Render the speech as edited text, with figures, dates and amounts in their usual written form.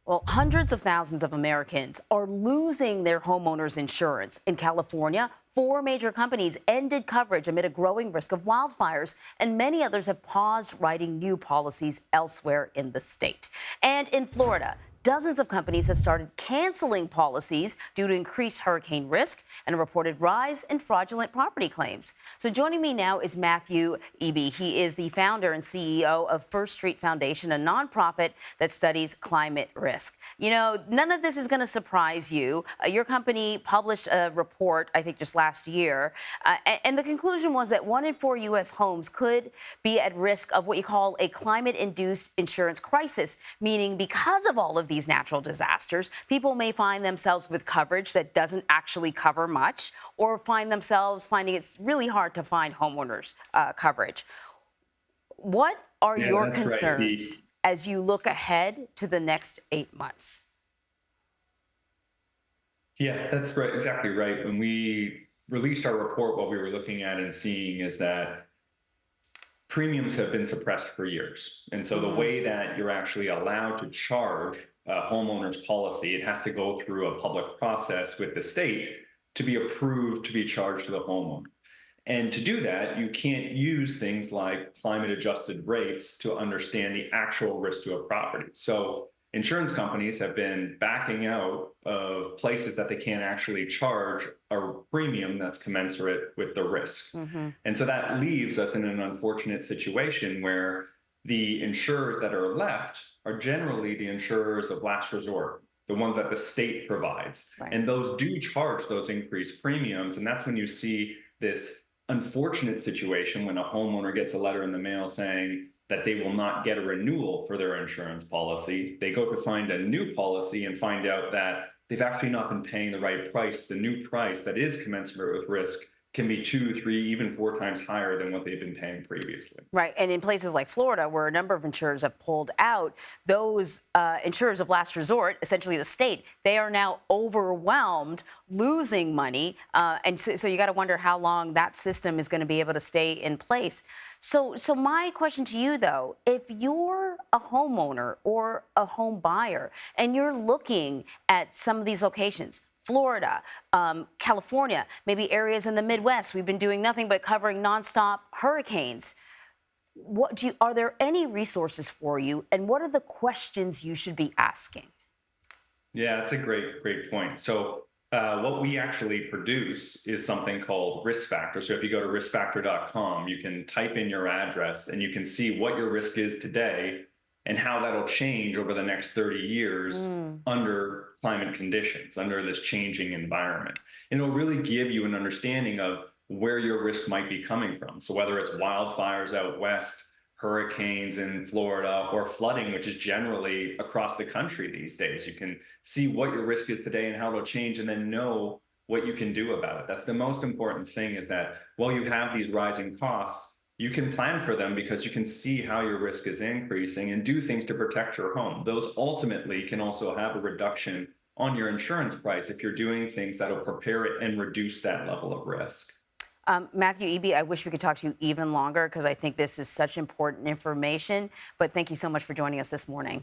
Well, hundreds of thousands of Americans are losing their homeowners insurance. In California, four major companies ended coverage amid a growing risk of wildfires, and many others have paused writing new policies elsewhere in the state. And in Florida, dozens of companies have started canceling policies due to increased hurricane risk and a reported rise in fraudulent property claims. So joining me now is Matthew Eby. He is the founder and CEO of First Street Foundation, a nonprofit that studies climate risk. You know, none of this is going to surprise you. Your company published a report, I think just last year, and the conclusion was that 1 in 4 U.S. homes could be at risk of what you call a climate-induced insurance crisis, meaning because of all of these natural disasters, people may find themselves with coverage that doesn't actually cover much, or find themselves finding it's really hard to find homeowners coverage. What are your concerns as you look ahead to the next 8 months? Yeah, that's right, exactly right. When we released our report, what we were looking at and seeing is that premiums have been suppressed for years. And so the way that you're actually allowed to charge a homeowner's policy, it has to go through a public process with the state to be approved to be charged to the homeowner. And to do that, you can't use things like climate adjusted rates to understand the actual risk to a property. So insurance companies have been backing out of places that they can't actually charge a premium that's commensurate with the risk. And so that leaves us in an unfortunate situation where the insurers that are left are generally the insurers of last resort, the ones that the state provides. Right. And those do charge those increased premiums. And that's when you see this unfortunate situation when a homeowner gets a letter in the mail saying that they will not get a renewal for their insurance policy. They go to find a new policy and find out that they've actually not been paying the right price. The new price that is commensurate with risk can be 2, 3, even 4 times higher than what they've been paying previously. Right. And in places like Florida, where a number of insurers have pulled out, those insurers of last resort, essentially the state, they are now overwhelmed, losing money. And so you got to wonder how long that system is going to be able to stay in place. So my question to you, though, if you're a homeowner or a home buyer and you're looking at some of these locations, Florida, California, maybe areas in the Midwest, we've been doing nothing but covering nonstop hurricanes. Are there any resources for you, and what are the questions you should be asking? Yeah, that's a great point. So what we actually produce is something called risk factor. So if you go to riskfactor.com, you can type in your address and you can see what your risk is today and how that'll change over the next 30 years under climate conditions, under this changing environment. And it'll really give you an understanding of where your risk might be coming from. So whether it's wildfires out west, hurricanes in Florida, or flooding, which is generally across the country these days, you can see what your risk is today and how it'll change, and then know what you can do about it. That's the most important thing, is that while you have these rising costs, you can plan for them because you can see how your risk is increasing and do things to protect your home. Those ultimately can also have a reduction on your insurance price if you're doing things that'll prepare it and reduce that level of risk. Matthew Eby, I wish we could talk to you even longer because I think this is such important information, but thank you so much for joining us this morning.